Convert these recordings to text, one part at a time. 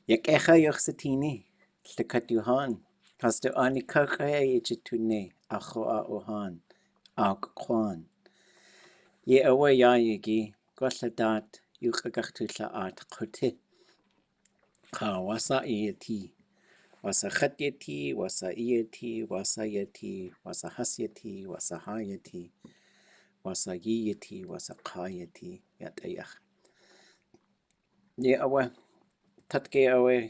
Yak echa yoxatini, Llakatuhan, Hastu anikakaya ichitune, Acho a ohan, Ak kwan. Ye awa yayigi, Gwalladat, Yukagachtusha at Kote, Ka wasa iati, Wasa chatyati, Wasa iati, Wasa yati, Wasa hasyati, Wasa hayati, Wasa yiyati, Wasa kayati, Yat ayach. Ye awa, Tatke awa,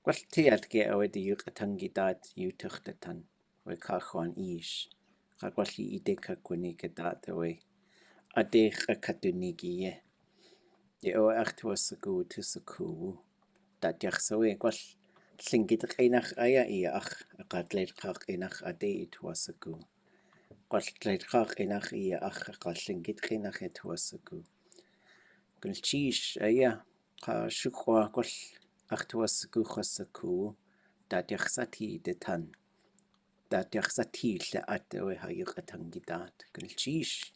Gwalltiad ge awe di yukatangidad yutuchtatan, we kachuan ish. Kagwalli ideka kwanigadad awe. Adech a katunigi ye. Ye awe achtuasagu tusaku. Dat yachsawe gwall llingid einach aya I ach a gadleid chach einach ade ituasagu. Gwallleid chach einach I ach a gadlingid einach etuasagu. Gulchish aya. Ka shukwa gwall achtuasagu chasaku. Dat yachsati detan. Dat yachsati at awe ha yukatangidat. Gulchish.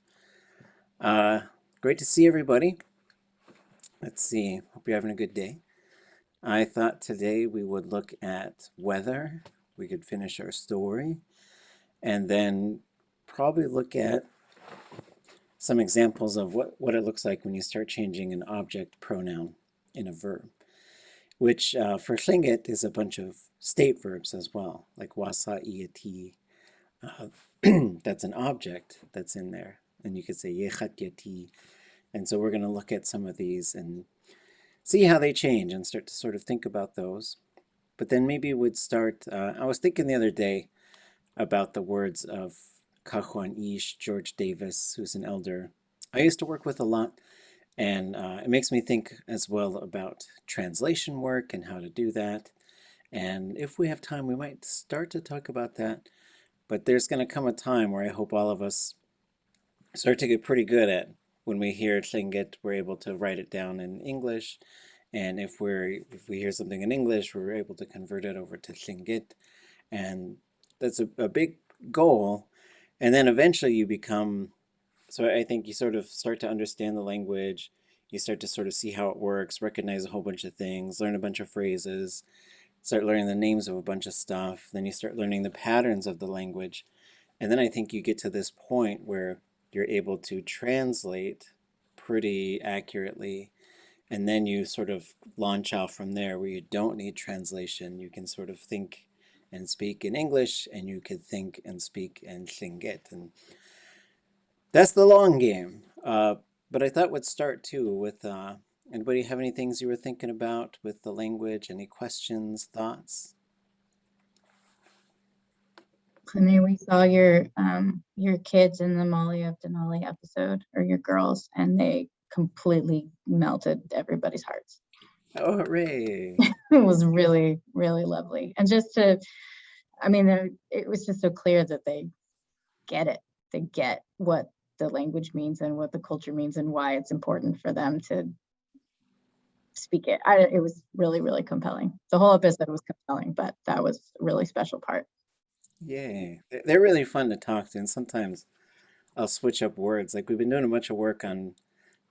Great to see everybody. Let's see. Hope you're having a good day. I thought today we would look at weather. We could finish our story and then probably look at some examples of what it looks like when you start changing an object pronoun in a verb, which for Tlingit is a bunch of state verbs as well, like wasa iati. That's an object that's in there. And you could say yechat yati. And so we're going to look at some of these and see how they change and start to sort of think about those. But then maybe we'd start, I was thinking the other day about the words of Kahuan Ish, George Davis, who's an elder I used to work with a lot. And it makes me think as well about translation work and how to do that. And if we have time, we might start to talk about that. But there's going to come a time where I hope all of us start to get pretty good at when we hear Tlingit, we're able to write it down in English. And if we hear something in English, we're able to convert it over to Tlingit. And that's a big goal. And then eventually you become, so I think you sort of start to understand the language. You start to sort of see how it works, recognize a whole bunch of things, learn a bunch of phrases, start learning the names of a bunch of stuff. Then you start learning the patterns of the language. And then I think you get to this point where you're able to translate pretty accurately. And then you sort of launch out from there where you don't need translation. You can sort of think and speak in English, and you could think and speak in Tlingit. And that's the long game. But I thought we'd start too with anybody have any things you were thinking about with the language? Any questions, thoughts? Renee, we saw your kids in the Molly of Denali episode, or your girls, and they completely melted everybody's hearts. Oh, hooray. It was really, really lovely. And just to, I mean, it was just so clear that they get it. They get what the language means and what the culture means and why it's important for them to speak it. It was really, really compelling. The whole episode was compelling, but that was a really special part. Yay. They're really fun to talk to, and sometimes I'll switch up words. Like we've been doing a bunch of work on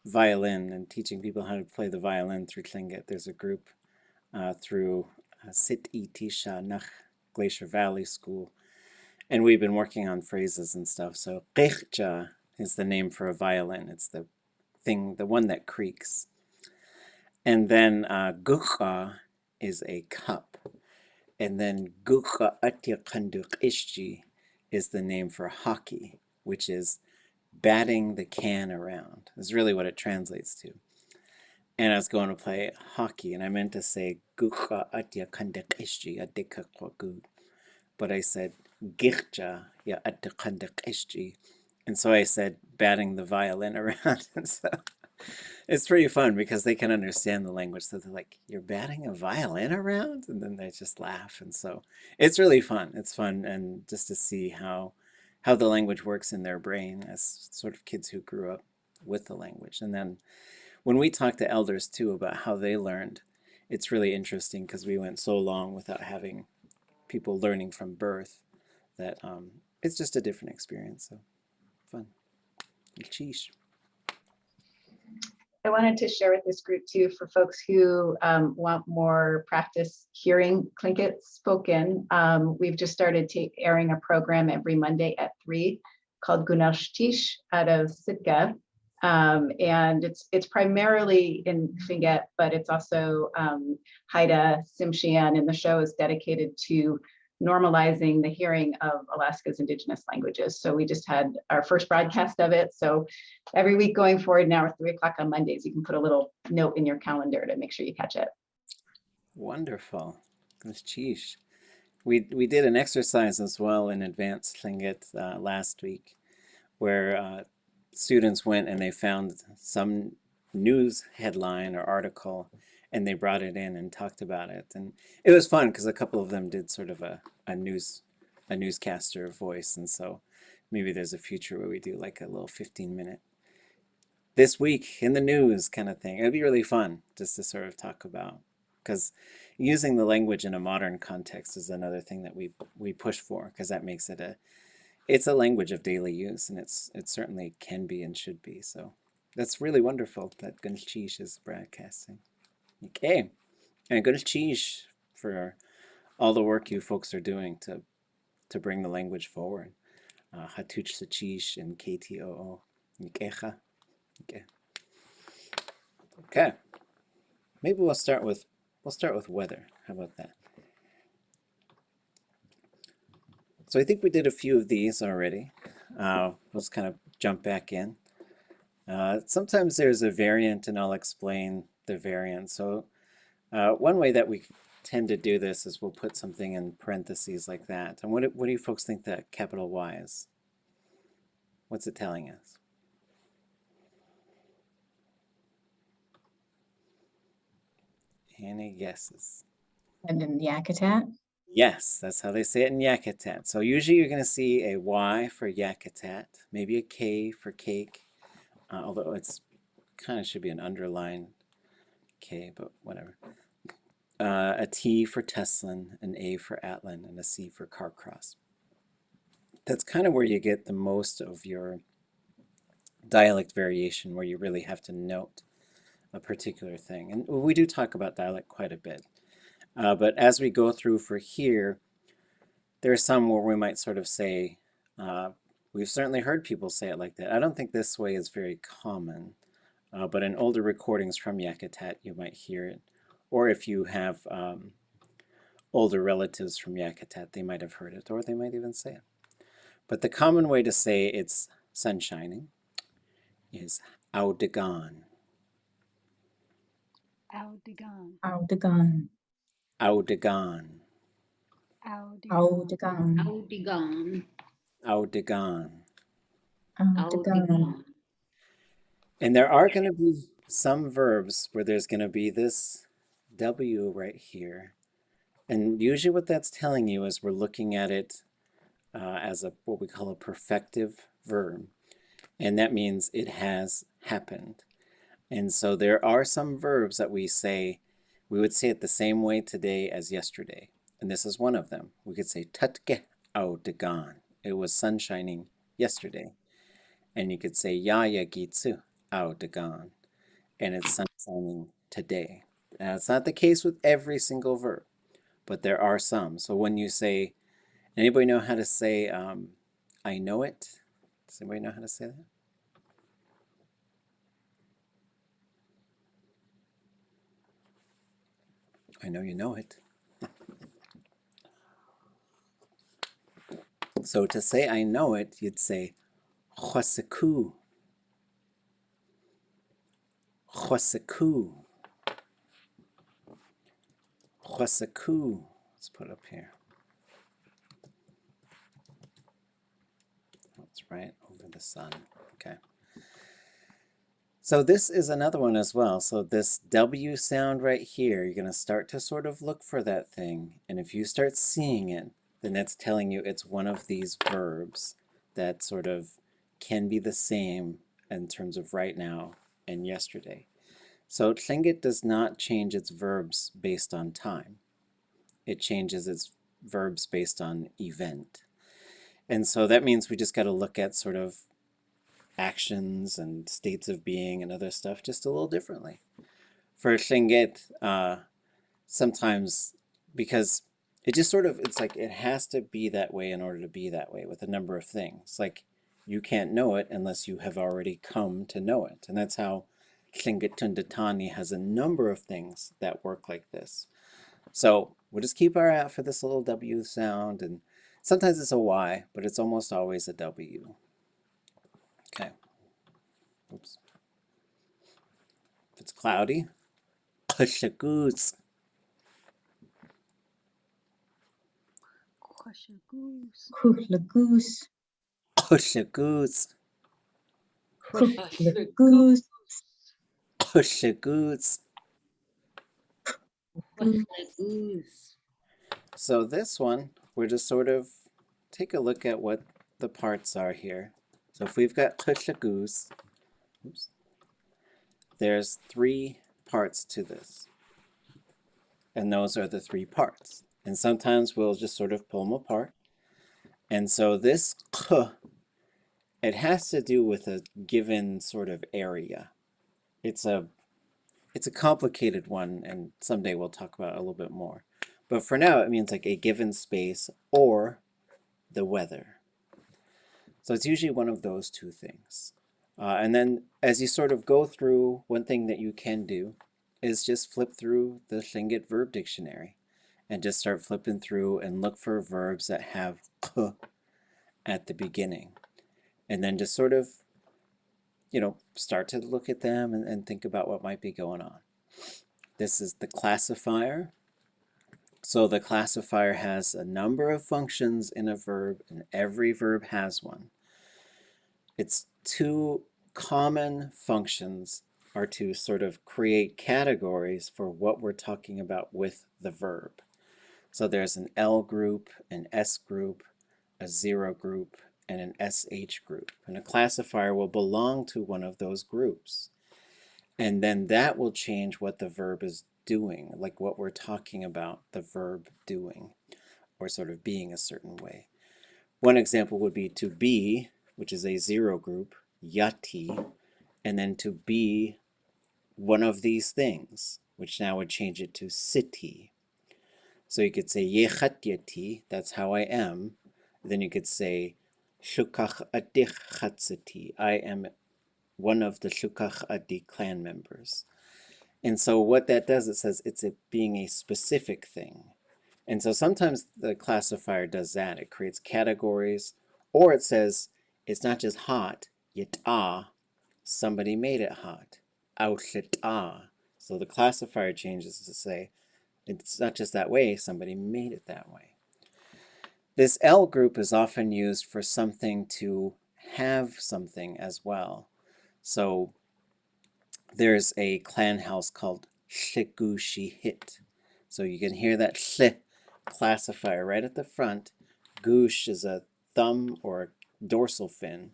violin and teaching people how to play the violin through Tlingit. There's a group through Sit Itisha Nach Glacier Valley School, and we've been working on phrases and stuff. So Qechja is the name for a violin. It's the thing, the one that creaks. And then Gukha is a cup. And then Gukha Atya Kandukishji is the name for hockey, which is batting the can around, is really what it translates to. And I was going to play hockey, and I meant to say Gukha Atya Kandukishji Adika Kwagu. But I said Gichja Ya Atya Kandukishji. And so I said batting the violin around. And so it's pretty fun because they can understand the language. So they're like, "You're batting a violin around?" And then they just laugh. And so it's really fun. It's fun, and just to see how the language works in their brain as sort of kids who grew up with the language. And then when we talk to elders too about how they learned, it's really interesting because we went so long without having people learning from birth that it's just a different experience. So fun. Lichéesh. I wanted to share with this group too, for folks who want more practice hearing Tlingit spoken. We've just started airing a program every Monday at 3 called Gunashtish out of Sitka. And it's primarily in Tlingit, but it's also Haida, Tsimshian, and the show is dedicated to normalizing the hearing of Alaska's indigenous languages. So we just had our first broadcast of it. So every week going forward now at 3 o'clock on Mondays, you can put a little note in your calendar to make sure you catch it. Wonderful. Lichéesh. We did an exercise as well in advanced Tlingit last week, where students went and they found some news headline or article, and they brought it in and talked about it. And it was fun because a couple of them did sort of a newscaster voice. And so maybe there's a future where we do like a little 15-minute this week in the news kind of thing. It'd be really fun just to sort of talk about, because using the language in a modern context is another thing that we push for, because that makes it it's a language of daily use, and it certainly can be and should be. So that's really wonderful that Lichéesh is broadcasting. Okay, and Lichéesh for all the work you folks are doing to bring the language forward. Hatooch Sachish and KTOO. Lichéesh. Okay. Okay. Maybe we'll start with weather. How about that? So I think we did a few of these already. Let's kind of jump back in. Sometimes there's a variant, and I'll explain the variant. So one way that we tend to do this is we'll put something in parentheses like that. And what do you folks think that capital Y is? What's it telling us? Any guesses? And in Yakutat? Yes, that's how they say it in Yakutat. So usually you're going to see a Y for Yakutat, maybe a K for cake, although it's kind of should be an underlined K, but whatever. A T for Teslin, an A for Atlan, and a C for Carcross. That's kind of where you get the most of your dialect variation, where you really have to note a particular thing. And we do talk about dialect quite a bit. But as we go through for here, there are some where we might sort of say, we've certainly heard people say it like that. I don't think this way is very common, but in older recordings from Yakutat, you might hear it. Or if you have older relatives from Yakutat, they might have heard it, or they might even say it. But the common way to say it's sun shining is Audegan. Audegan. Audegan. Audegan. Audegan. Audegan. Audegan. Audegan. And there are going to be some verbs where there's going to be this W right here. And usually what that's telling you is we're looking at it as what we call a perfective verb. And that means it has happened. And so there are some verbs that we would say it the same way today as yesterday. And this is one of them. We could say Tutke Audegan. It was sun shining yesterday. And you could say Yaya Gitsu Audegan. And it's sun shining today. Now, it's not the case with every single verb, but there are some. So when you say, anybody know how to say, I know it? Does anybody know how to say that? I know you know it. So to say I know it, you'd say Choseku. Choseku. Choseku. Let's put it up here. That's right over the sun. Okay. So this is another one as well. So this W sound right here, you're going to start to sort of look for that thing. And if you start seeing it, then that's telling you it's one of these verbs that sort of can be the same in terms of right now and yesterday. So Tlingit does not change its verbs based on time. It changes its verbs based on event. And so that means we just got to look at sort of actions and states of being and other stuff just a little differently. For Tlingit, sometimes because it just sort of, it's like it has to be that way in order to be that way with a number of things. Like you can't know it unless you have already come to know it. And that's how Tlingit Tundatani has a number of things that work like this. So we'll just keep our eye out for this little W sound, and sometimes it's a Y, but it's almost always a W. Okay. Oops. If it's cloudy, Kushagoose. Kushagoose. Kuhlagoose. Kushagoose. Kuhlagoose. Kushagoose. Kushagoose. So this one, we're just sort of take a look at what the parts are here. So if we've got Kushagoose, oops, there's 3 parts to this. And those are the 3 parts. And sometimes we'll just sort of pull them apart. And so this K, it has to do with a given sort of area. It's a complicated one, and someday we'll talk about it a little bit more. But for now, it means like a given space or the weather. So it's usually one of those 2 things. And then as you sort of go through, one thing that you can do is just flip through the Tlingit verb dictionary and just start flipping through and look for verbs that have K at the beginning. And then just sort of, you know, start to look at them and think about what might be going on. This is the classifier. So the classifier has a number of functions in a verb, and every verb has one. Its 2 common functions are to sort of create categories for what we're talking about with the verb. So there's an L group, an S group, a 0 group, and an SH group. And a classifier will belong to one of those groups. And then that will change what the verb is doing, like what we're talking about the verb doing, or sort of being a certain way. One example would be to be, which is a 0 group, yati, and then to be one of these things, which now would change it to siti. So you could say yechat yati, that's how I am. Then you could say shukach adich chatzati, I am one of the Shukach Adi clan members. And so what that does, it says it's being a specific thing. And so sometimes the classifier does that. It creates categories, or it says it's not just hot, yit'ah, somebody made it hot. Aushit'ah. So the classifier changes to say it's not just that way, somebody made it that way. This L group is often used for something to have something as well. So there's a clan house called Shigushihit. So you can hear that sh classifier right at the front. Goosh is a thumb or a dorsal fin.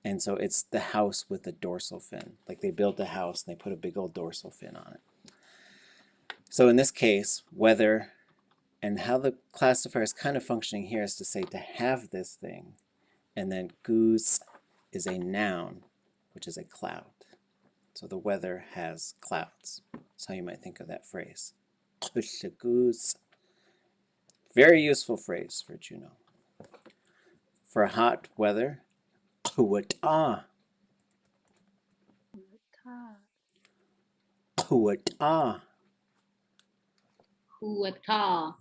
And so it's the house with the dorsal fin. Like they built a house and they put a big old dorsal fin on it. So in this case, weather, and how the classifier is kind of functioning here is to say to have this thing. And then goose is a noun, which is a cloud. So the weather has clouds. That's how you might think of that phrase. Goose. Very useful phrase for Juno. For hot weather, kuwat'ah. Kuwat'ah. Kuwata.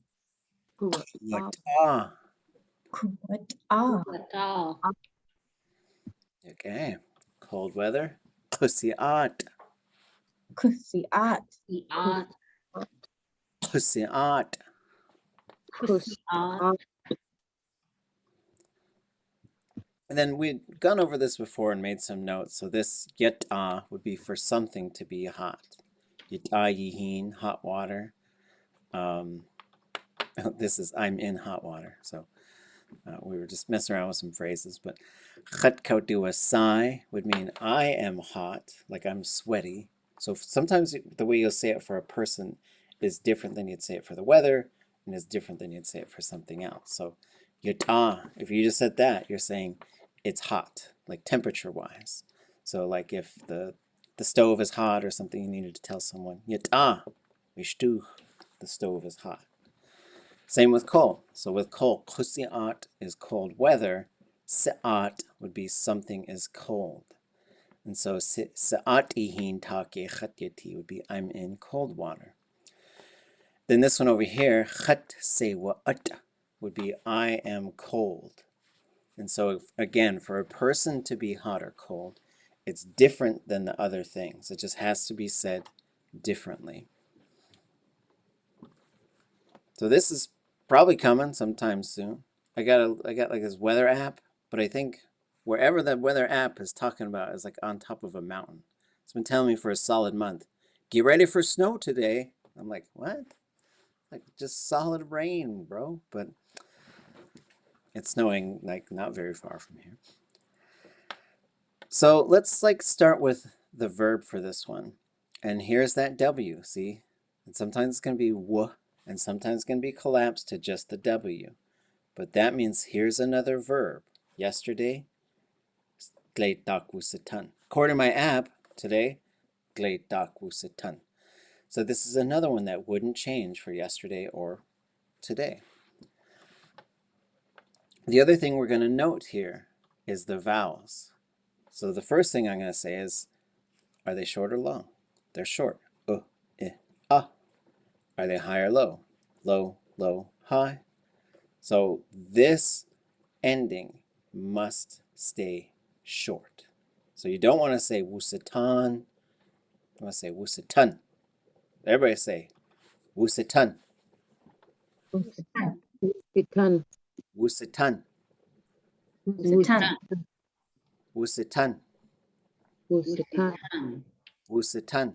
Kuwat'ah. Kuwat'ah. Kuwata. Okay. Cold weather, kusi'at. Kusi'at. Kusi'at. Kusi'at. Kusi'at. And then we'd gone over this before and made some notes. So this yat'ah would be for something to be hot. Yat'ah yihin, hot water. This is I'm in hot water. So we were just messing around with some phrases. But chat kautu asai would mean I am hot, like I'm sweaty. So sometimes the way you'll say it for a person is different than you'd say it for the weather, and is different than you'd say it for something else. So yat'ah, if you just said that, you're saying it's hot, like temperature-wise. So like if the stove is hot or something, you needed to tell someone, Yata, mishtuch, the stove is hot. Same with cold. So with cold, kusiat is cold weather. Se'at would be something is cold. And so se'atihin take chatyati would be I'm in cold water. Then this one over here, chat sewa'at, would be I am cold. And so again, for a person to be hot or cold, it's different than the other things. It just has to be said differently. So this is probably coming sometime soon. I got like this weather app, but I think wherever that weather app is talking about is like on top of a mountain. It's been telling me for a solid month, get ready for snow today. I'm like, what? Like just solid rain, bro. But it's snowing like not very far from here. So let's like start with the verb for this one. And here's that W, see? And sometimes it's going to be w, and sometimes it's going to be collapsed to just the W. But that means here's another verb. Yesterday, gleitakwusitan. According to my app today, gleitakwusitan. So this is another one that wouldn't change for yesterday or today. The other thing we're going to note here is the vowels. So the first thing I'm going to say is, are they short or long? They're short. I, ah. Are they high or low? Low, low, high. So this ending must stay short. So you don't want to say wusitan. You want to say wusitan. Everybody say wusitan. Wusitan. Wusitan. Wusitan. Wusitan. Wusitan. Wusitan. Wusitan.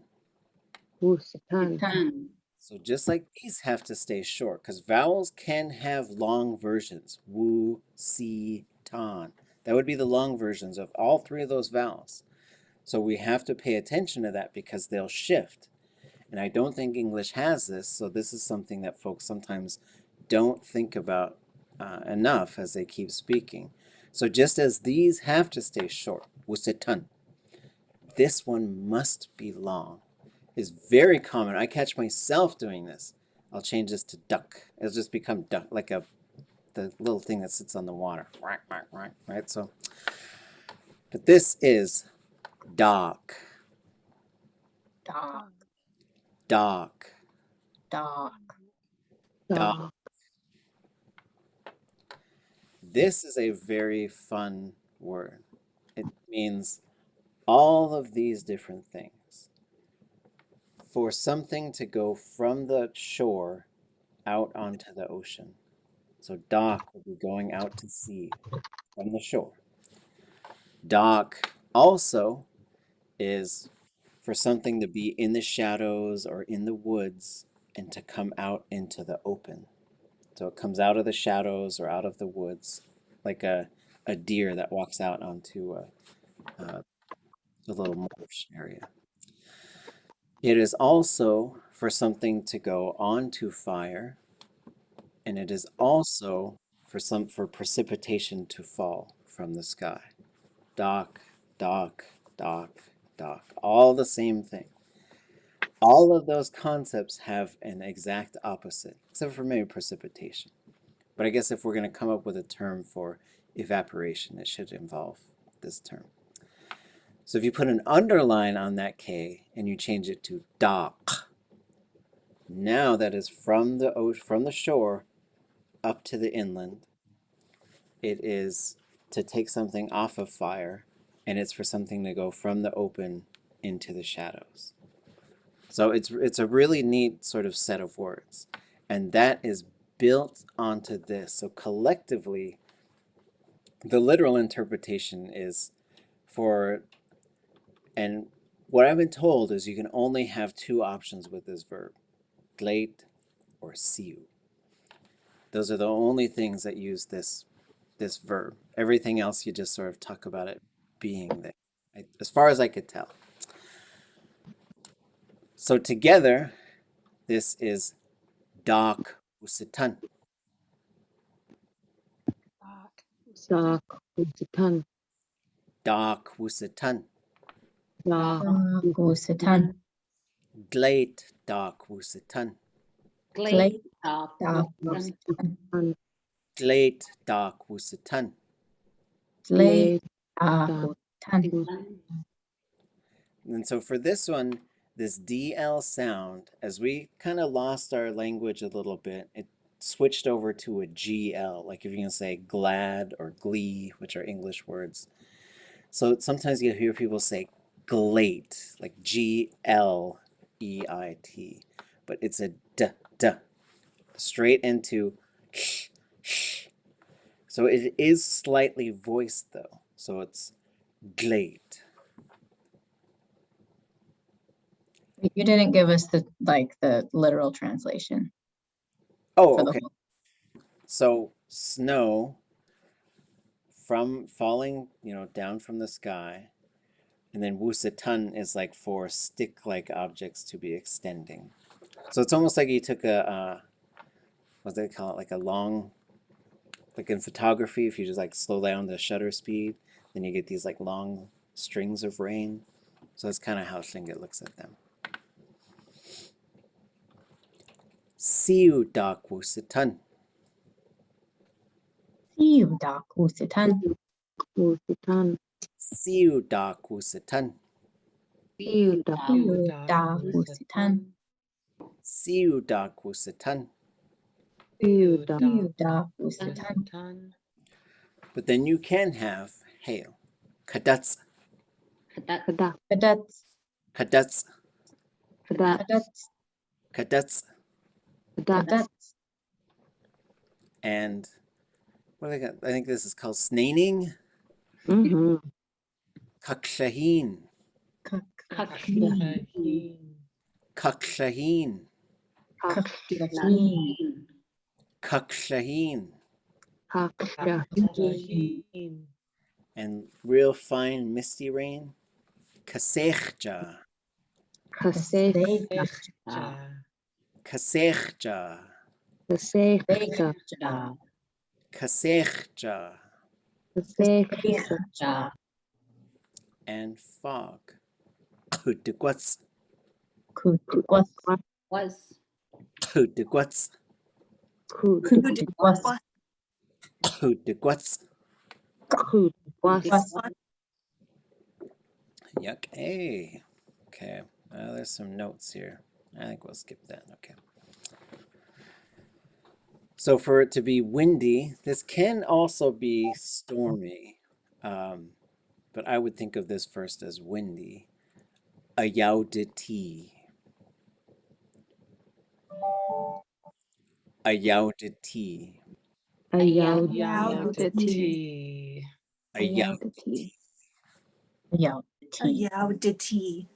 Wusitan. So just like these have to stay short, because vowels can have long versions. Wu, si, tan. That would be the long versions of all three of those vowels. So we have to pay attention to that because they'll shift. And I don't think English has this, so this is something that folks sometimes don't think about enough as they keep speaking. So just as these have to stay short, wusitan, this one must be long. Is very common. I catch myself doing this. I'll change this to duck. It'll just become duck, like the little thing that sits on the water. Right? So, but this is dock. Dog. Dock. Dog. Dog. This is a very fun word. It means all of these different things. For something to go from the shore out onto the ocean. So dock will be going out to sea from the shore. Dock also is for something to be in the shadows or in the woods and to come out into the open. So it comes out of the shadows or out of the woods, like a deer that walks out onto a little marsh area. It is also for something to go onto fire, and it is also for precipitation to fall from the sky. Dock, dock, dock, dock, all the same thing. All of those concepts have an exact opposite, except for maybe precipitation. But I guess if we're going to come up with a term for evaporation, it should involve this term. So if you put an underline on that K and you change it to dock, now that is from the shore up to the inland. It is to take something off of fire, and it's for something to go from the open into the shadows. So it's a really neat sort of set of words, and that is built onto this. So collectively, the literal interpretation is for, and what I've been told is you can only have two options with this verb, gleit or siu. Those are the only things that use this verb. Everything else you just sort of talk about it being there, as far as I could tell. So together, this is dock usitan. Dog. Wusitan. Dark Wusatan. Da. Gusatan. Glade Dark Wusatan. Glade. Gusatan. Glade Dark Wusatan. Glade. Da. Gusatan. And so for this one, this DL sound, as we kind of lost our language a little bit, it switched over to a GL, like if you're going to say glad or glee, which are English words. So sometimes you hear people say glate, like Gleit, but it's a d, straight into sh, sh. So it is slightly voiced though. So it's glate. You didn't give us the literal translation. Oh, for the okay. whole- So snow from falling, down from the sky, and then wusatan is like for stick-like objects to be extending. So it's almost like you took what do they call it, like a long, like in photography, if you just like slow down the shutter speed, then you get these like long strings of rain. So that's kind of how Tlingit looks at them. Siu dak wusatan. Siudak Gusatan. Wusatan. Siu dak wusatan. Siudak Gusatan. Siu dak wusatan. Siudak Gusatan. But then you can have hail. Kadats, Kada. Cadets. kadats, Kada. Cadets. kadats. Kada. Cadets. And what do they got? I think this is called snaining. Kakshahin. Kakleen. Kakshahin. Kakleen. Kakshahin. Haksha. And real fine misty rain. Kasechja. Kaseh. Kasechja. Kaseh. Kasechja. Kaseh. And fog. Kutukwats. Kutukwas. Was. Kutukwats. Kutukwas. Kutukwats. Was. Yuck. Hey. Okay. There's some notes here. I think we'll skip that. Okay. So for it to be windy, this can also be stormy. But I would think of this first as windy. Ayauditi. Ayauditi. Ayaudati. Ayauditi. Yauditi.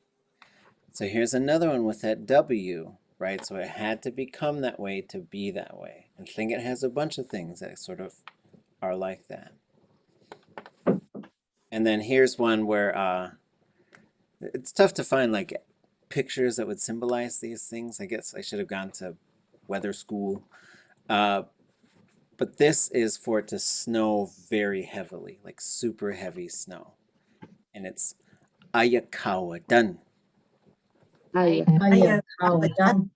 So here's another one with that W, right? So it had to become that way to be that way. And Tlingit has a bunch of things that sort of are like that. And then here's one where it's tough to find like pictures that would symbolize these things. I guess I should have gone to weather school. But this is for it to snow very heavily, like super heavy snow. And it's Ayakawadan. Ayakawadan.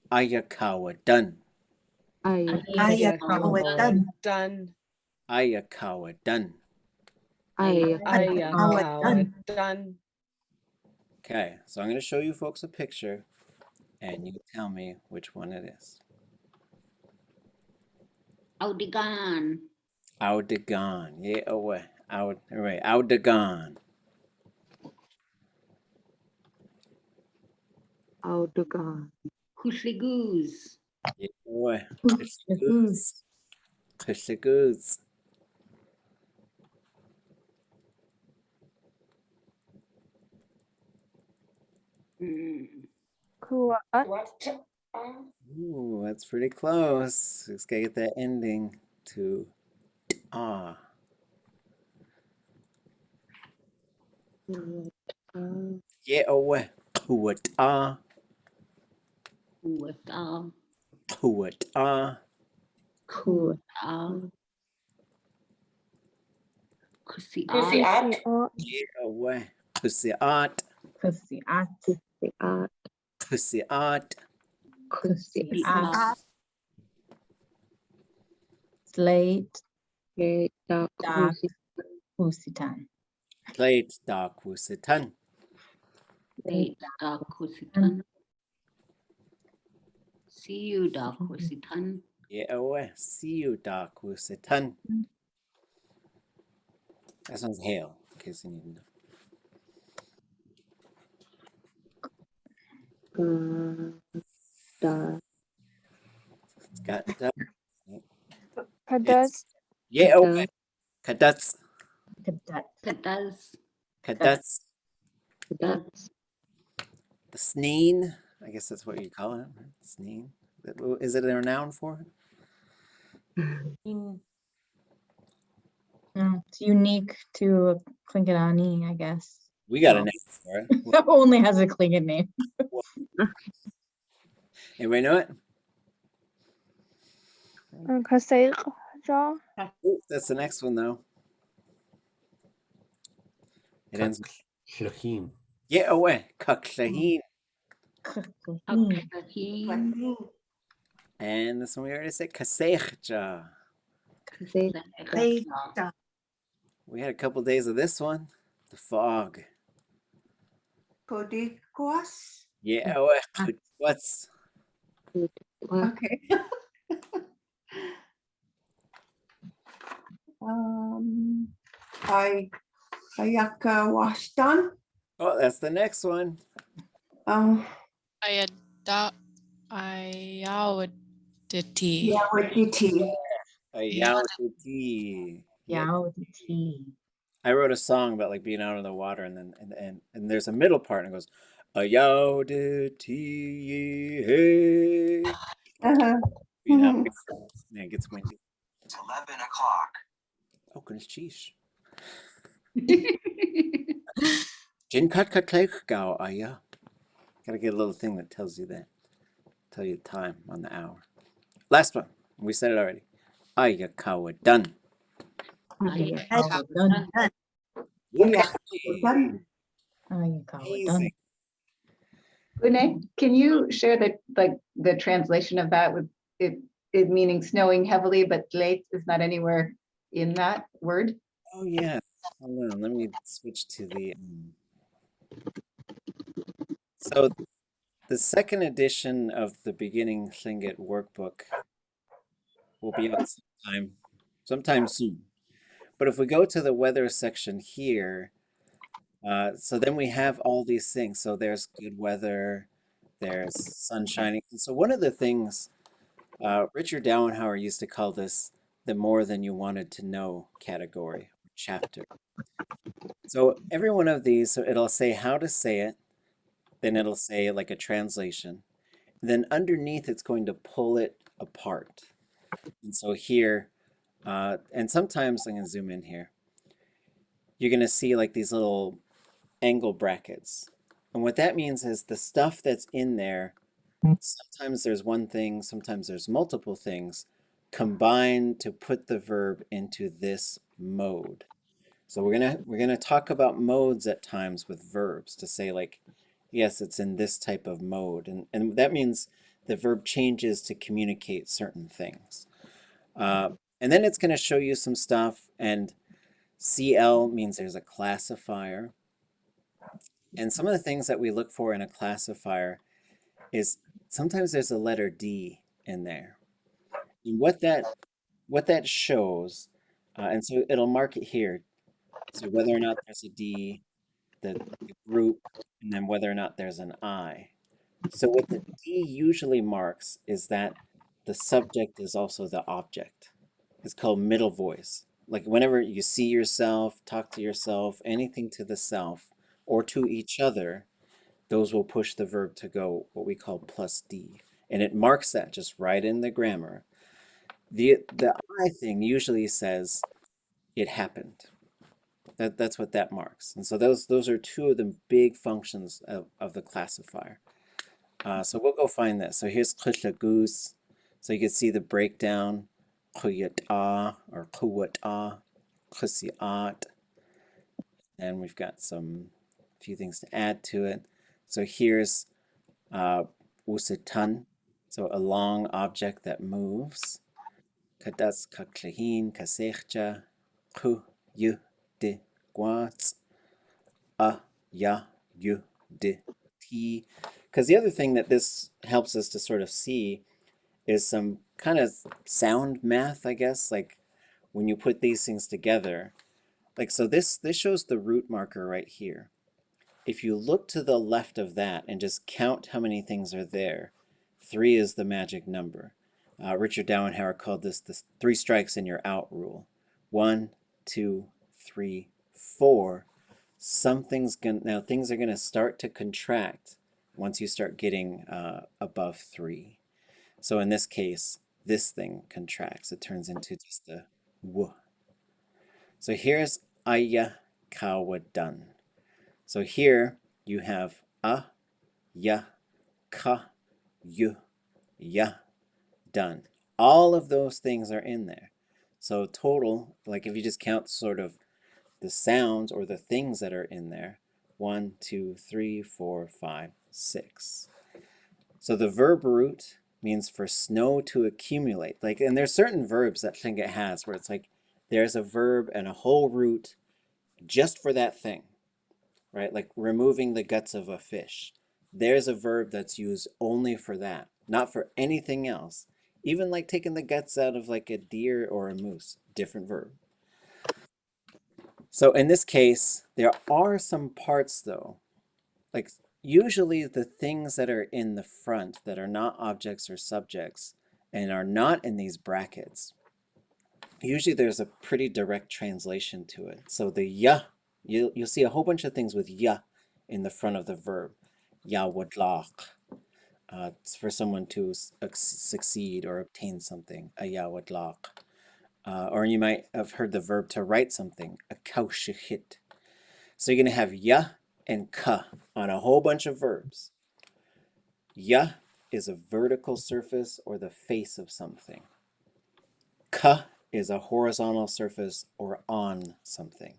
Ayakawadan. Ayakawadan. Ayakawadan. Ayakawadan. Okay, so I'm going to show you folks a picture, and you tell me which one it is. Audigan. Audigan. Yeah, away. Audigan. Audigan. Kushligoose. Yeah, away. Kushligoose. Kushligoose. Ooh, that's pretty close. Just gotta get that ending to ah. Yeah, away. What ah. Kuwata. What ah. Ku. Kusiat. Ée away. Kusiat. Kusiat. Kusiat. Kusiat. Kusiat. Slate. Kita Dark. kusitan. Husitan. Plate da kusitan. Late da kusitan. See you da kusitan. Ée away. See you da kusitan. That one's hail, in case you need to know. Kada. It's got that. Kadas. Ée away. Kadats. Kadat. Kadas. Kadats. That's The sneen. I guess that's what you call it. Right? Sneen. Is it a noun for it? It's unique to Klingadani, I guess. We got a Well, noun for it. It only has a Klingon name. Anybody know it? Kaseir. Ja. Ooh, that's the next one though. It ends. Shaheen. Ée away. Kaklahin. Aklahin. And this one we already said. Kaseirja. Kaseirja. We had a couple days of this one. The fog. Kodikwas. Yeah, what's Okay. Ayaka Washtan. oh, that's the next one. Ayada Ayawditi. Yawatiti. Ayawditi. Yawditi. I wrote a song about like being out on the water, and then and there's a middle part, and it goes Ayawditi. Hey. You know, man, it gets windy. It's 11 o'clock. Oh goodness, sheesh. Jin kat gao aya. Gotta get a little thing that tells you that. Tell you the time on the hour. Last one. We said it already. Aya kawa done. Amazing. Gune, can you share the translation of that with it meaning snowing heavily, but late is not anywhere in that word? Oh yeah. Hold on. Let me switch to the. So the second edition of the Beginning Tlingit workbook will be out sometime soon. But if we go to the weather section here, so then we have all these things. So there's good weather, there's sun shining. And so one of the things Richard Dowenhauer used to call this the more than you wanted to know category, chapter. So every one of these, so it'll say how to say it, then it'll say like a translation. Then underneath it's going to pull it apart. And so here, and sometimes I'm going to zoom in here, you're going to see like these little angle brackets. And what that means is the stuff that's in there, sometimes there's one thing, sometimes there's multiple things combined to put the verb into this mode. So we're gonna talk about modes at times with verbs to say like, yes, it's in this type of mode. And that means the verb changes to communicate certain things. And then it's going to show you some stuff, and CL means there's a classifier. And some of the things that we look for in a classifier is sometimes there's a letter D in there. And what that shows, and so it'll mark it here. So whether or not there's a D, the group, and then whether or not there's an I. So what the D usually marks is that the subject is also the object. It's called middle voice. Like whenever you see yourself, talk to yourself, anything to the self or to each other, those will push the verb to go what we call plus D. And it marks that just right in the grammar. The I thing usually says it happened. That's what that marks. And so those are two of the big functions of the classifier. So we'll go find this. So here's goose. So you can see the breakdown. Quyata or kuwata, kusiat, and we've got some few things to add to it. So here's usitan, so a long object that moves. Kadas kaklahin kasechja ku yu de guats ya yu de ti. Because the other thing that this helps us to sort of see is some kind of sound math, I guess, like when you put these things together. Like, so this shows the root marker right here. If you look to the left of that and just count how many things are there, 3 is the magic number. Richard Dowenhauer called this the 3 strikes and you're out rule. 1, 2, 3, 4. Now things are gonna start to contract once you start getting above 3. So in this case, this thing contracts. It turns into just a w. So here's aya kawadan. So here you have a, ya, ka, yu, ya, done. All of those things are in there. So total, like if you just count sort of the sounds or the things that are in there, 1, 2, 3, 4, 5, 6. So the verb root means for snow to accumulate. Like, and there's certain verbs that Tlingit has where it's like there's a verb and a whole root just for that thing, right? Like removing the guts of a fish. There's a verb that's used only for that, not for anything else. Even like taking the guts out of like a deer or a moose, different verb. So in this case, there are some parts though, like usually the things that are in the front that are not objects or subjects and are not in these brackets, usually there's a pretty direct translation to it. So the ya, you'll see a whole bunch of things with ya in the front of the verb. Ya wadlaq. It's for someone to succeed or obtain something. A ya wadlaq. Or you might have heard the verb to write something. A kaushihit. So you're going to have ya and ka on a whole bunch of verbs. Ya is a vertical surface or the face of something. Ka is a horizontal surface or on something.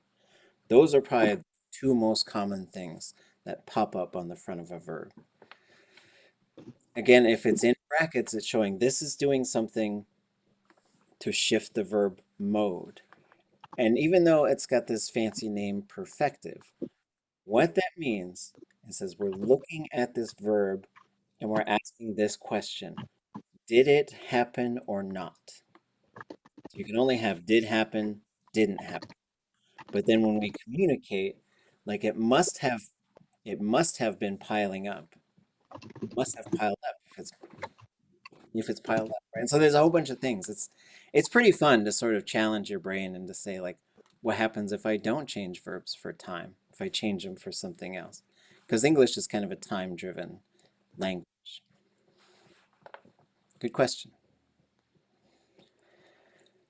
Those are probably the 2 most common things that pop up on the front of a verb. Again, if it's in brackets, it's showing this is doing something to shift the verb mode. And even though it's got this fancy name perfective, what that means is says we're looking at this verb and we're asking this question: did it happen or not? So you can only have did happen, didn't happen. But then when we communicate, like it must have been piling up. It must have piled up if it's piled up, right? And so there's a whole bunch of things. It's pretty fun to sort of challenge your brain and to say like, what happens if I don't change verbs for time? If I change them for something else? Because English is kind of a time-driven language. Good question.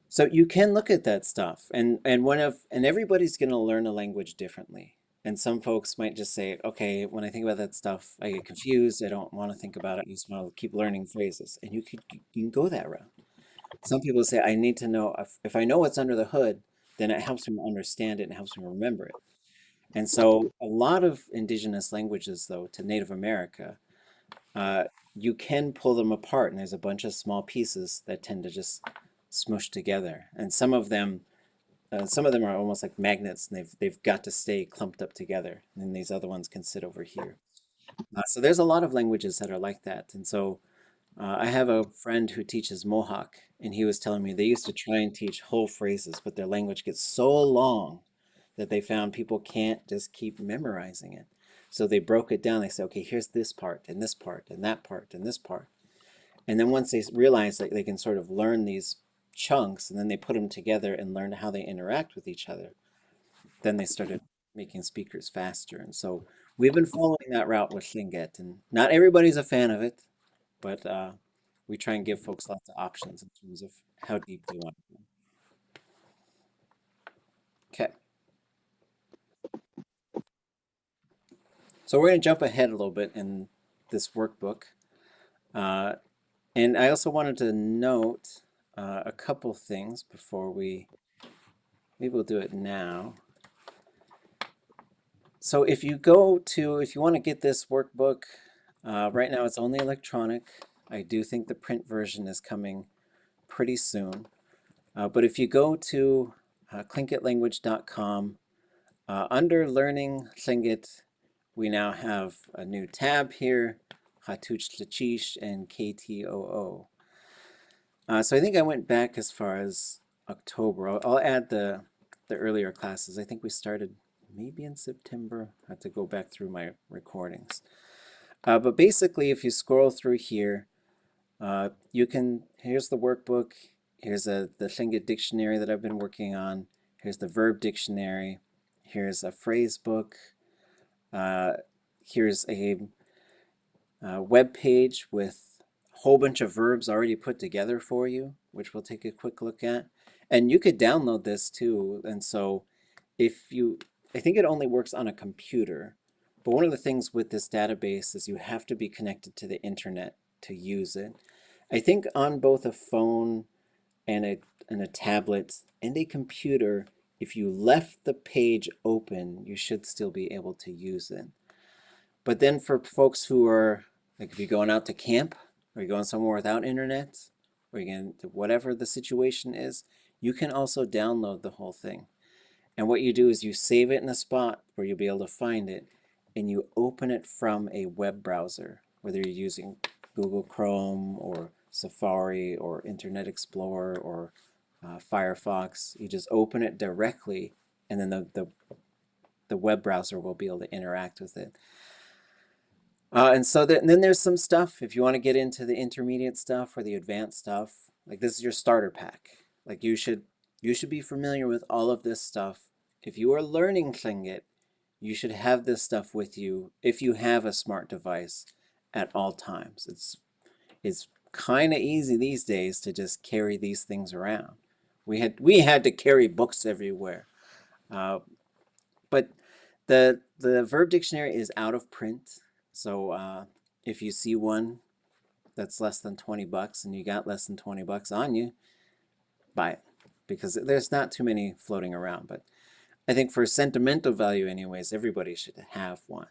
So you can look at that stuff, and everybody's going to learn a language differently. And some folks might just say, okay, when I think about that stuff, I get confused. I don't want to think about it. I just want to keep learning phrases. And you can go that route. Some people say, I need to know, if I know what's under the hood, then it helps me understand it and helps me remember it. And so a lot of indigenous languages, though, to Native America, you can pull them apart, and there's a bunch of small pieces that tend to just smush together. And some of them are almost like magnets, and they've got to stay clumped up together. And then these other ones can sit over here. So there's a lot of languages that are like that. And so I have a friend who teaches Mohawk, and he was telling me they used to try and teach whole phrases, but their language gets so long that they found people can't just keep memorizing it. So they broke it down. They said, okay, here's this part, and this part, and that part, and this part. And then once they realized that they can sort of learn these chunks, and then they put them together and learn how they interact with each other, then they started making speakers faster. And so we've been following that route with Tlingit, and not everybody's a fan of it, but we try and give folks lots of options in terms of how deep they want to go. Okay. So we're going to jump ahead a little bit in this workbook. And I also wanted to note a couple things before maybe we'll do it now. So if you want to get this workbook, right now it's only electronic. I do think the print version is coming pretty soon. But if you go to clinkitlanguage.com, under Learning Tlingit, we now have a new tab here, Tóoch, Lichéesh, and KTOO. So I think I went back as far as October. I'll add the earlier classes. I think we started maybe in September. I have to go back through my recordings. But basically, if you scroll through here, here's the workbook. Here's the Tlingit dictionary that I've been working on. Here's the verb dictionary. Here's a phrase book. Here's a web page with a whole bunch of verbs already put together for you, which we'll take a quick look at. And you could download this too. And so I think it only works on a computer. But one of the things with this database is you have to be connected to the internet to use it. I think on both a phone and a tablet and a computer, if you left the page open, you should still be able to use it. But then for folks who are, like if you're going out to camp, or you're going somewhere without internet, or you're going to whatever the situation is, you can also download the whole thing. And what you do is you save it in a spot where you'll be able to find it, and you open it from a web browser, whether you're using Google Chrome or Safari or Internet Explorer or Firefox. You just open it directly, and then the web browser will be able to interact with it. And then there's some stuff, if you want to get into the intermediate stuff or the advanced stuff, like this is your starter pack. Like you should be familiar with all of this stuff. If you are learning Tlingit, you should have this stuff with you if you have a smart device at all times. It's kind of easy these days to just carry these things around. We had to carry books everywhere. But the verb dictionary is out of print. So if you see one that's less than 20 bucks and you got less than 20 bucks on you, buy it, because there's not too many floating around. But I think for sentimental value anyways, everybody should have one.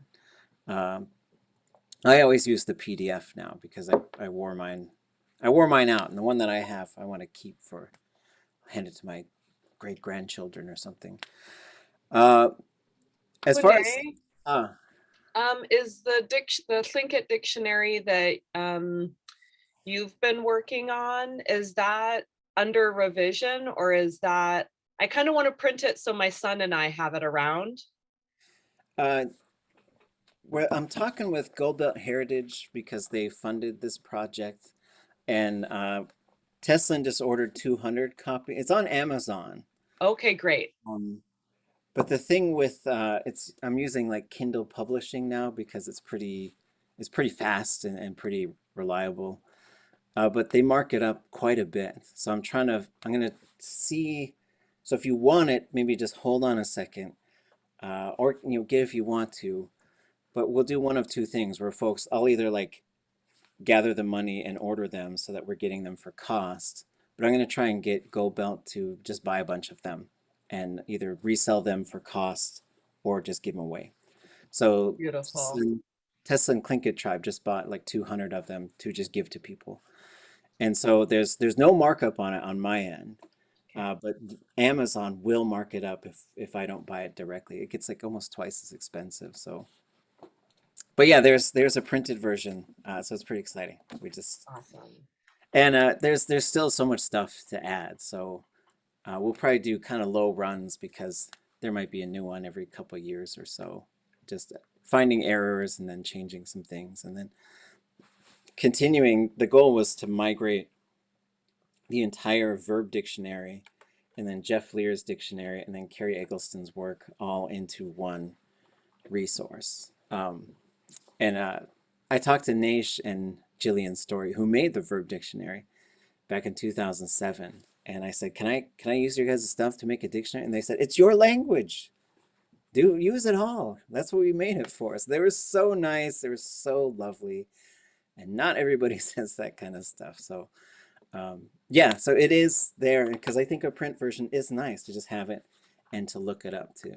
I always use the PDF now because I wore mine out, and the one that I have I want to keep hand it to my great-grandchildren or something. As far as is the Tlingit dictionary that you've been working on, is that under revision, or is that, I kind of want to print it so my son and I have it around? Well, I'm talking with Gold Belt Heritage because they funded this project, and Teslin just ordered 200 copies. It's on Amazon. Okay, great. But the thing with I'm using like Kindle publishing now because it's pretty fast and pretty reliable. But they mark it up quite a bit. So I'm gonna see. So if you want it, maybe just hold on a second, or get if you want to. But we'll do one of two things where I'll either like gather the money and order them so that we're getting them for cost. But I'm gonna try and get Gold Belt to just buy a bunch of them and either resell them for cost or just give them away. So Beautiful. Tesla and Tlingit Tribe just bought like 200 of them to just give to people. And so there's no markup on it on my end, but Amazon will mark it up if I don't buy it directly. It gets like almost twice as expensive. So, but yeah, there's a printed version, so it's pretty exciting. Awesome. And there's still so much stuff to add. So we'll probably do kind of low runs because there might be a new one every couple of years or so. Just finding errors and then changing some things, and then continuing. The goal was to migrate the entire verb dictionary and then Jeff Lear's dictionary and then Carrie Eggleston's work all into one resource. And I talked to Lichéesh and Jillian Story, who made the verb dictionary back in 2007. And I said, can I use your guys' stuff to make a dictionary? And they said, it's your language. Use it all. That's what we made it for. So they were so nice. They were so lovely. And not everybody says that kind of stuff. So yeah, so it is there because I think a print version is nice to just have it and to look it up too.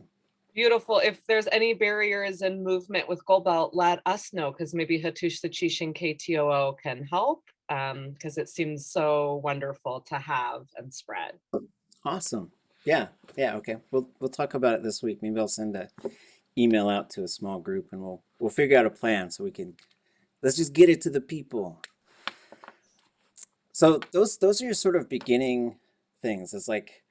Beautiful. If there's any barriers in movement with Gold Belt, let us know, because maybe Hatush Sachish and KTOO can help, because it seems so wonderful to have and spread. Awesome. Yeah. Yeah. Okay. We'll talk about it this week. Maybe I'll send an email out to a small group, and we'll figure out a plan so we can let's just get it to the people. So those are your sort of beginning things. It's like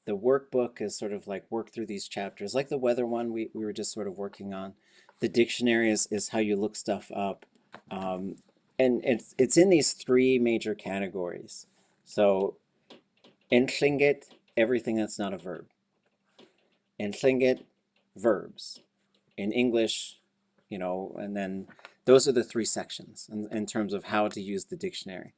the workbook is sort of like work through these chapters, like the weather one we were just sort of working on. The dictionary is how you look stuff up. And it's in these three major categories. So in Tlingit, everything that's not a verb. In Tlingit, verbs. In English, and then those are the three sections in terms of how to use the dictionary.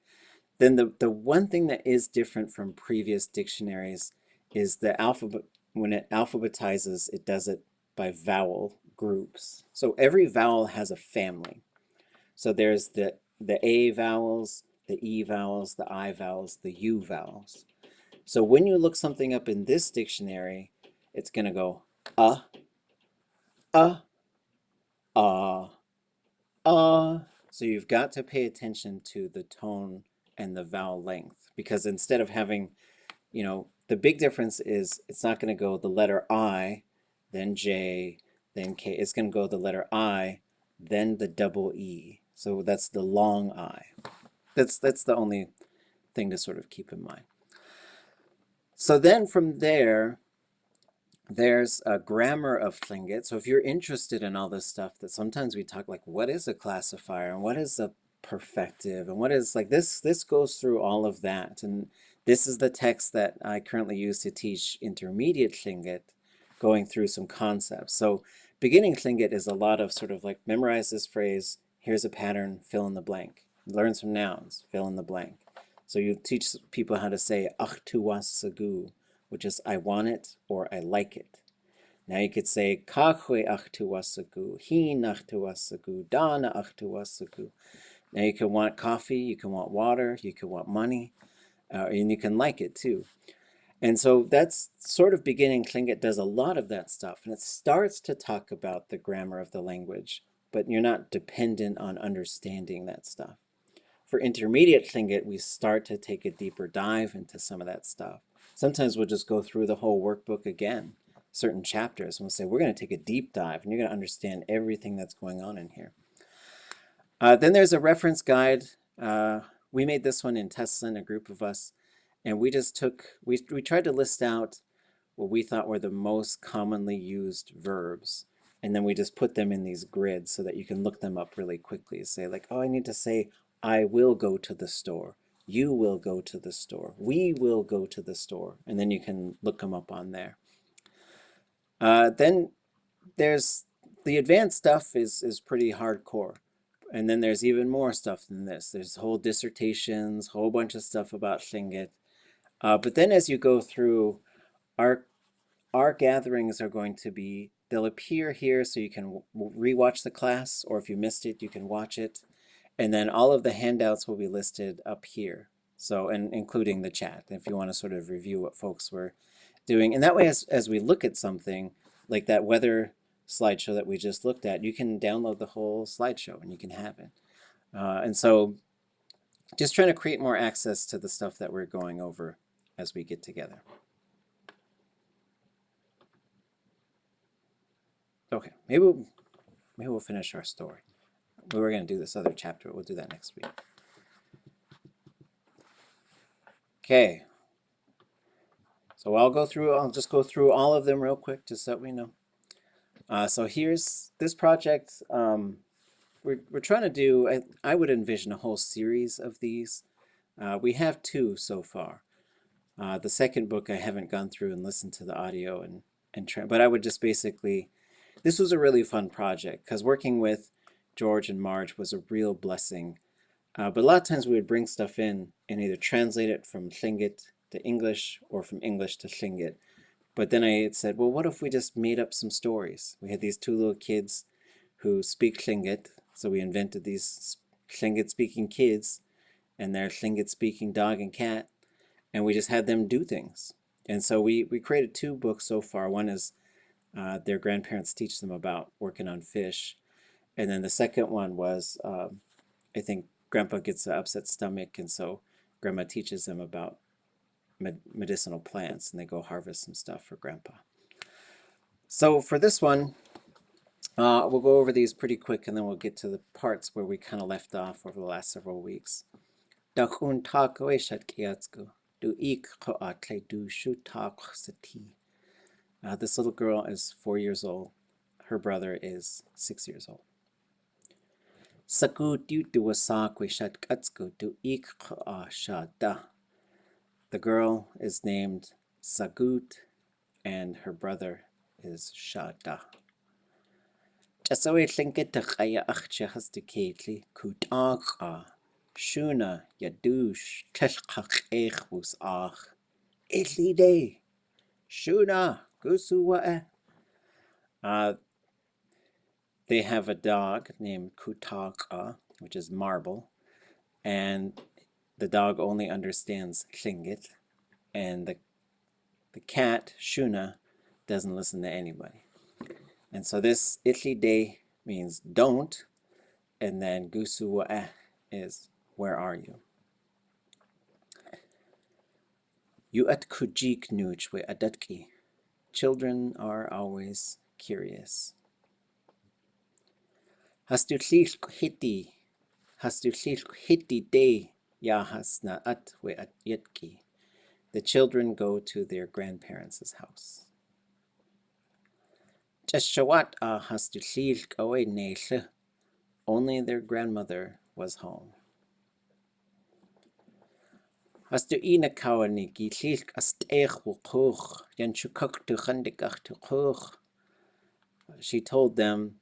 Then the one thing that is different from previous dictionaries is the alphabet. When it alphabetizes, it does it by vowel groups. So every vowel has a family. So there's the A vowels, the E vowels, the I vowels, the U vowels. So when you look something up in this dictionary, it's going to go ah, So you've got to pay attention to the tone and the vowel length, because instead of having, the big difference is it's not going to go the letter I, then J, then K. It's going to go the letter I, then the double E. So that's the long I. That's the only thing to sort of keep in mind. So then from there, there's a grammar of Tlingit. So if you're interested in all this stuff, that sometimes we talk like, what is a classifier and what is a perfective and what is like this goes through all of that. And this is the text that I currently use to teach intermediate Tlingit, going through some concepts. So beginning Tlingit is a lot of sort of like memorize this phrase, here's a pattern, fill in the blank. Learn some nouns, fill in the blank. So you teach people how to say achtuwas sagu, which is I want it or I like it. Now you could say kakwe achtuwasagu, hin achtuwasagu, dana achtuwasagu. Now you can want coffee, you can want water, you can want money, and you can like it too. And so that's sort of beginning Tlingit does a lot of that stuff, and it starts to talk about the grammar of the language, but you're not dependent on understanding that stuff. For intermediate Tlingit, we start to take a deeper dive into some of that stuff. Sometimes we'll just go through the whole workbook again, certain chapters, and we'll say, we're going to take a deep dive, and you're going to understand everything that's going on in here. Then there's a reference guide. We made this one in Tesla, a group of us, and we tried to list out what we thought were the most commonly used verbs, and then we just put them in these grids so that you can look them up really quickly. Say like, oh, I need to say, I will go to the store. You will go to the store. We will go to the store. And then you can look them up on there. Then there's the advanced stuff is pretty hardcore. And then there's even more stuff than this. There's whole dissertations, whole bunch of stuff about Tlingit. But then as you go through, our gatherings are going to be, they'll appear here so you can rewatch the class, or if you missed it, you can watch it. And then all of the handouts will be listed up here. So, and including the chat, if you want to sort of review what folks were doing. And that way, as we look at something, like that weather slideshow that we just looked at, you can download the whole slideshow and you can have it. And so just trying to create more access to the stuff that we're going over as we get together. Okay, maybe we'll finish our story. We were going to do this other chapter. We'll do that next week. Okay. So I'll just go through all of them real quick just so we know. So here's this project. We're trying to do, I would envision a whole series of these. We have 2 so far. The second book I haven't gone through and listened to the audio but I would just basically, this was a really fun project because working with George and Marge was a real blessing. But a lot of times we would bring stuff in and either translate it from Tlingit to English or from English to Tlingit. But then I said, well, what if we just made up some stories? We had these 2 little kids who speak Tlingit, so we invented these Tlingit-speaking kids and their Tlingit-speaking dog and cat, and we just had them do things. And so we created 2 books so far. One is Their grandparents teach them about working on fish. And then the second one was, I think Grandpa gets an upset stomach, and so Grandma teaches them about medicinal plants, and they go harvest some stuff for Grandpa. So for this one, we'll go over these pretty quick, and then we'll get to the parts where we kind of left off over the last several weeks. Dakun tako eshat kiatsku. Du ik ko atle du shu tak sati. This little girl is 4 years old. Her brother is 6 years old. Saku du du wasakwe shat katsku du ik ko shada. The girl is named Sagut, and her brother is Shada. Jasawe tlinket kaya achche hastu ketli kutaka. Shuna yadush tlchkak echbus ach. Etlide. Shuna gusuwa. They have a dog named Kutaka, which is marble, and the dog only understands Tlingit, and the cat, Shuna, doesn't listen to anybody. And so this Itlide means don't, and then Gusuwa is where are you? You at kujik nuch we adatki. Children are always curious. Hastu tlilk hiti. Hastu tlilk hiti de yahas at we at yetki. The children go to their grandparents' house. Cheshawat hastu tlilk away neshe. Only their grandmother was home. Hastu ina kawani ki tlilk astech wukuch. Yanchukak tu chandikach tu kuch. She told them,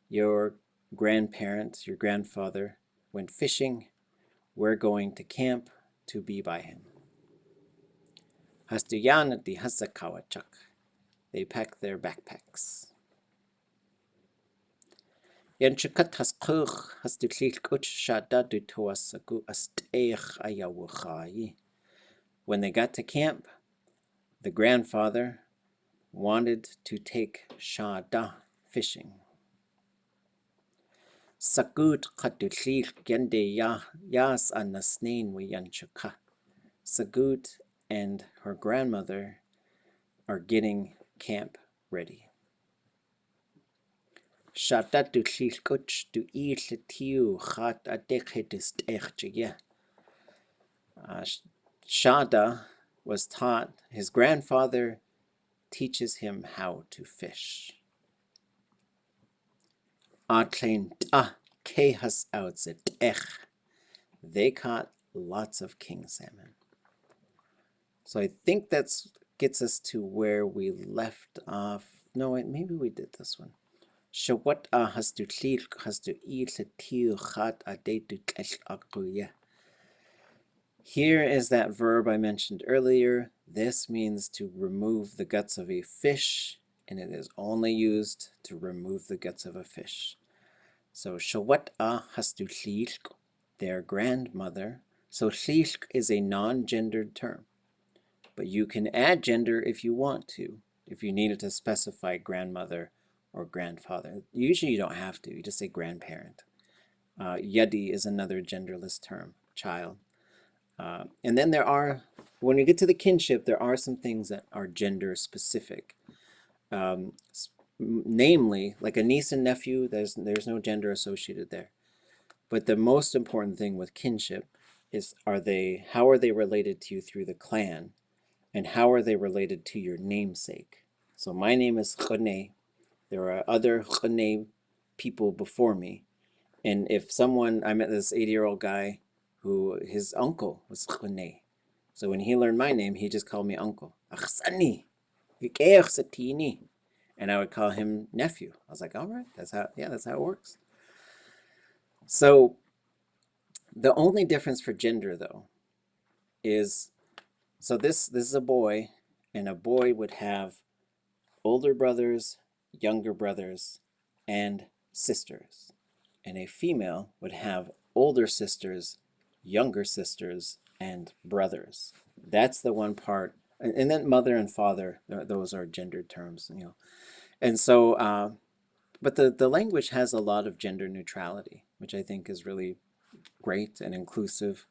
your grandparents, your grandfather, went fishing. We're going to camp to be by him. Hastu yanati hasakawachak. They pack their backpacks. Yanchukat haskuch hastu tlilkuch shadadu toasaku astech ayawuchai. When they got to camp, the grandfather wanted to take Shada fishing. Sagut katutlil yande yas anasnain we yanchuka. Sagut and her grandmother are getting camp ready. Shada tu tlilkuch tu Ée Latéew X Aadé Kei Dust'eix. Shada was taught, his grandfather teaches him how to fish. They caught lots of king salmon. So I think that gets us to where we left off. No, wait, maybe we did this one. Shawat hastu tlilk hastu Ée Latéew X Aadé Dust'eix. Here is that verb I mentioned earlier. This means to remove the guts of a fish, and it is only used to remove the guts of a fish. So Shawat hastu tlilk, their grandmother. So tlilk is a non-gendered term, but you can add gender if you want to, if you needed to specify grandmother or grandfather. Usually you don't have to, you just say grandparent. Yadi is another genderless term, child. And then there are, when you get to the kinship, there are some things that are gender specific. Namely, like a niece and nephew, there's no gender associated there. But the most important thing with kinship is, how are they related to you through the clan, and how are they related to your namesake? So my name is Khane. There are other Khane people before me. And if I met this 80-year-old guy who his uncle was Khane. So when he learned my name, he just called me uncle. Akhsani, Satini. And I would call him nephew. I was like, all right, that's how it works. So the only difference for gender, though, is, so this is a boy, and a boy would have older brothers, younger brothers, and sisters. And a female would have older sisters, younger sisters, and brothers. That's the one part. And then mother and father, those are gendered terms, And so, but the language has a lot of gender neutrality, which I think is really great and inclusive.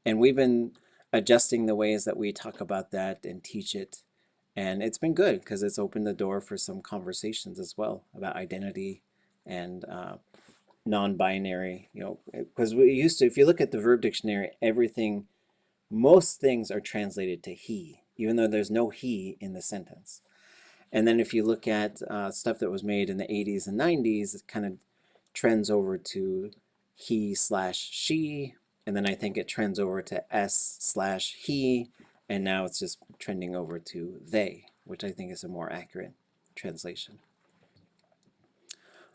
And we've been adjusting the ways that we talk about that and teach it. And it's been good because it's opened the door for some conversations as well about identity and non-binary, because we used to, if you look at the verb dictionary, most things are translated to he, even though there's no he in the sentence. And then if you look at stuff that was made in the 80s and 90s, it kind of trends over to he/she, and then I think it trends over to s/he, and now it's just trending over to they, which I think is a more accurate translation.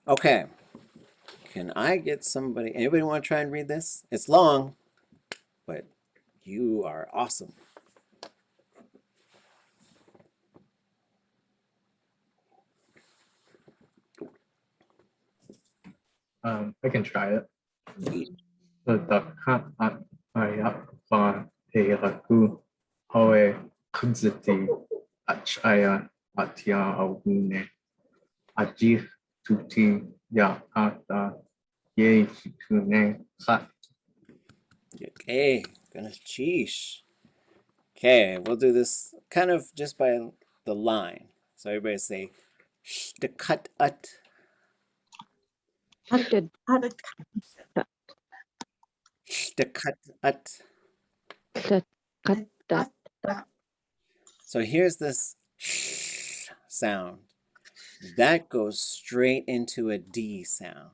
Okay, can I get anybody want to try and read this? It's long, but you are awesome. I can try it. Takat at ayak pa teiraku hoe kudziti achaya atya awune ajih tuti ya ata ye hitune khat. Okay, gonna cheesh. Okay, we'll do this kind of just by the line. So everybody say shtakat at. Shtakat at. So here's this sh sound. That goes straight into a D sound.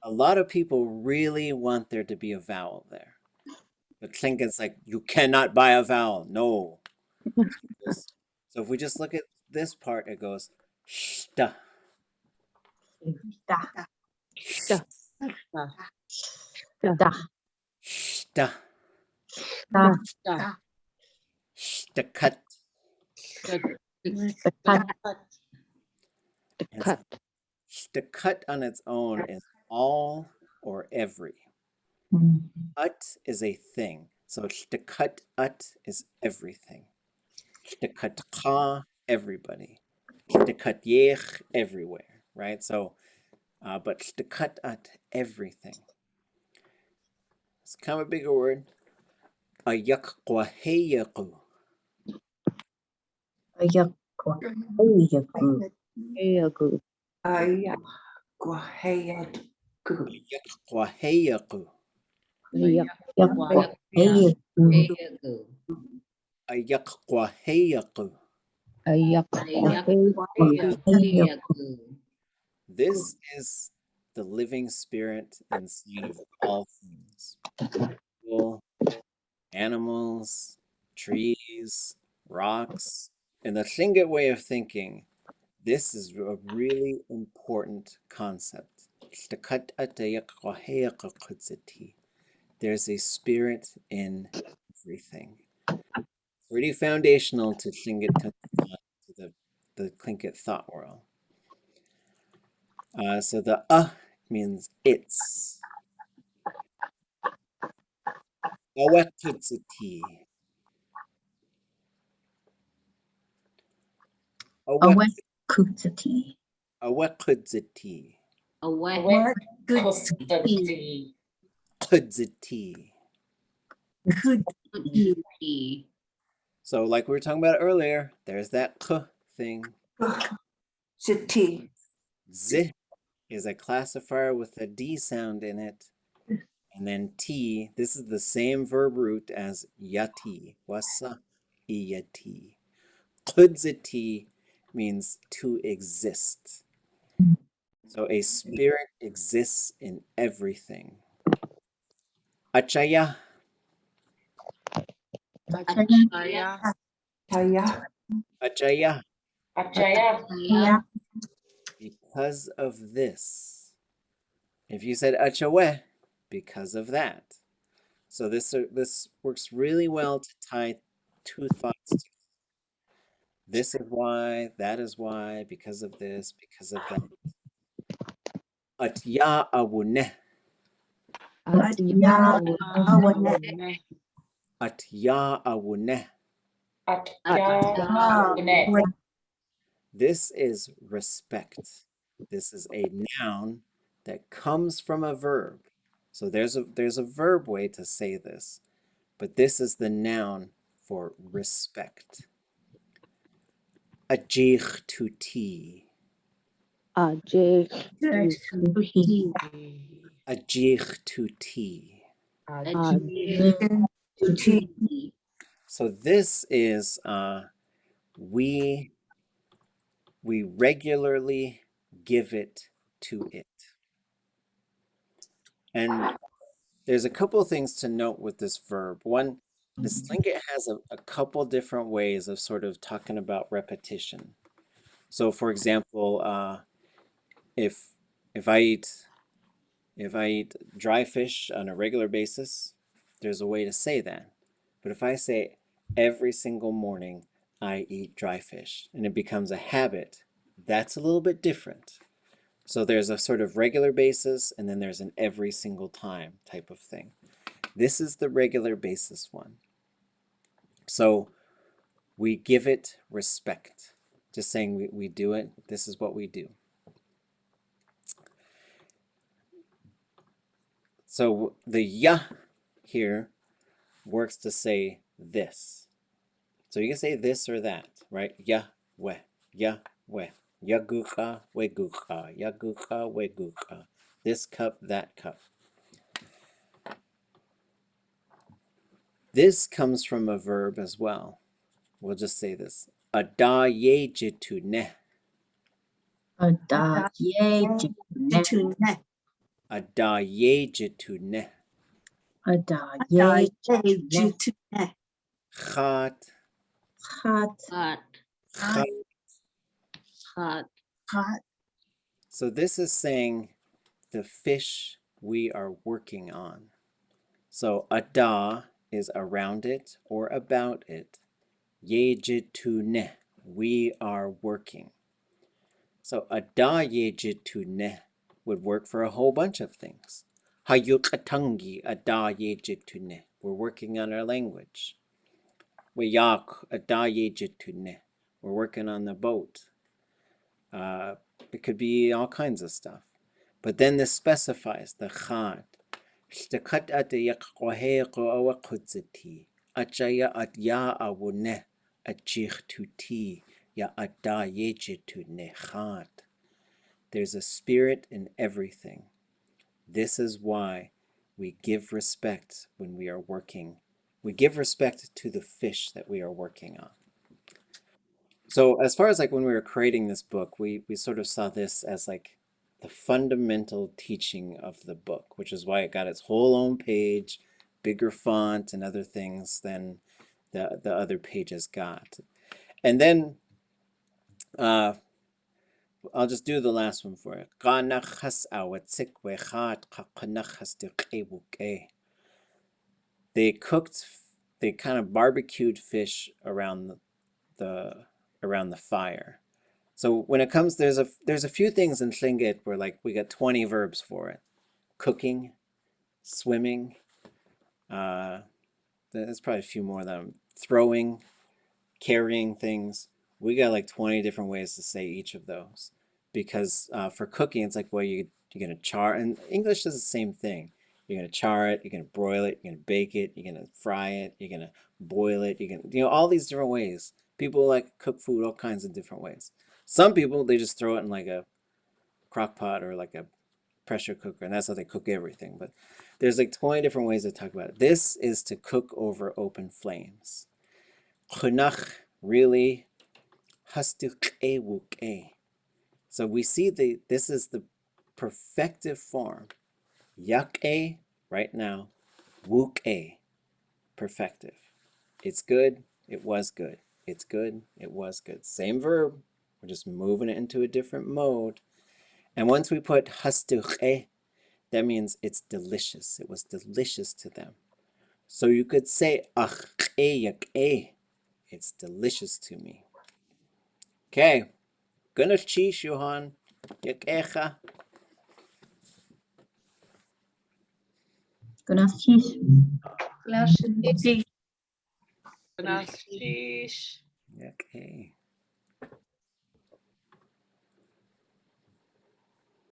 A lot of people really want there to be a vowel there. But Tlinket's like, you cannot buy a vowel. No. So if we just look at this part, it goes shta. Shta. Shta. Shtakat. Shtakat on its own is all or every. Ut is a thing. So shtakat ut is everything. Shtakat ka, everybody. Shtakat yech, everywhere, right? So, but shtakat ut, everything. It's kind of a bigger word. Ayak kwaheyaku. Ayak kwaheyaku. Ayak kwaheyaku. Ayak kwaheyaku. This is the living spirit inside of all things. People, animals, trees, rocks. In the Tlingit way of thinking, this is a really important concept. There's a spirit in everything. Pretty foundational to Tlingit thought, to the Tlingit thought world. So the means it's. Awekutsiti. Awekutsiti. Awekutsiti. Awekutsiti. Kudziti. So like we were talking about earlier, there's that k thing. Ziti. Z is a classifier with a D sound in it. And then T, this is the same verb root as yati. Wasa iyati. Kudziti means to exist. So a spirit exists in everything. Achaya. Achaya. Because of this. If you said achawe, because of that. So this works really well to tie two thoughts together. This is why, that is why, because of this, because of that. Atya awune. Atya awune. This is respect. This is a noun that comes from a verb. So there's a verb way to say this, but this is the noun for respect. Ajich to tea. Aadé Tutti. Ajich to tea. Tutti. So this is we regularly give it to it. And there's a couple of things to note with this verb. One, this tlingit has a couple different ways of sort of talking about repetition. So for example, if I eat dry fish on a regular basis, there's a way to say that. But if I say every single morning I eat dry fish and it becomes a habit, that's a little bit different. So there's a sort of regular basis and then there's an every single time type of thing. This is the regular basis one. So we give it respect. Just saying we do it, this is what we do. So the ya here works to say this. So you can say this or that, right? Ya, we, ya, we. Ya gucha, we gucha, ya gucha, we gucha. This cup, that cup. This comes from a verb as well. We'll just say this. Ada ye jitu ne. Ada ye jitune. Ada ye jitu ne. Ada ye jitune. Chat, Hat. Hot. chat. Hot. Hat. So this is saying the fish we are working on. So ada is around it or about it. Yejitune, we are working. So ada yejitune would work for a whole bunch of things. Hayukatangi ada yejitune, we're working on our language. Wayak ada yejitune, we're working on the boat. It could be all kinds of stuff. But then this specifies the chat. Achaya at ya awune achich tuti ya ada yejitu nechat. There's a spirit in everything. This is why we give respect when we are working. We give respect to the fish that we are working on. So as far as like when we were creating this book, we sort of saw this as like the fundamental teaching of the book, which is why it got its whole own page, bigger font and other things than the other pages got. And then I'll just do the last one for it. They kind of barbecued fish around the fire. So when it comes, there's a few things in Tlingit where like we got 20 verbs for it. Cooking, swimming, there's probably a few more that I'm throwing, carrying things. We got like 20 different ways to say each of those. Because for cooking, it's like, well, you're gonna char, and English does the same thing. You're gonna char it, you're gonna broil it, you're gonna bake it, you're gonna fry it, you're gonna boil it, you're gonna, all these different ways. People like cook food all kinds of different ways. Some people, they just throw it in like a crock pot or like a pressure cooker, and that's how they cook everything. But there's like 20 different ways to talk about it. This is to cook over open flames. Chunach, really, hastuke. So we see this is the perfective form. Yak-e, right now. Wuk-e, perfective. It's good, it was good. It's good, it was good. Same verb, we're just moving it into a different mode. And once we put hastuke, that means it's delicious. It was delicious to them. So you could say ach-e yak-e. It's delicious to me. Okay. Gonna cheese, Johan. Yak-echa. Gunashish. Lichéesh. Okay.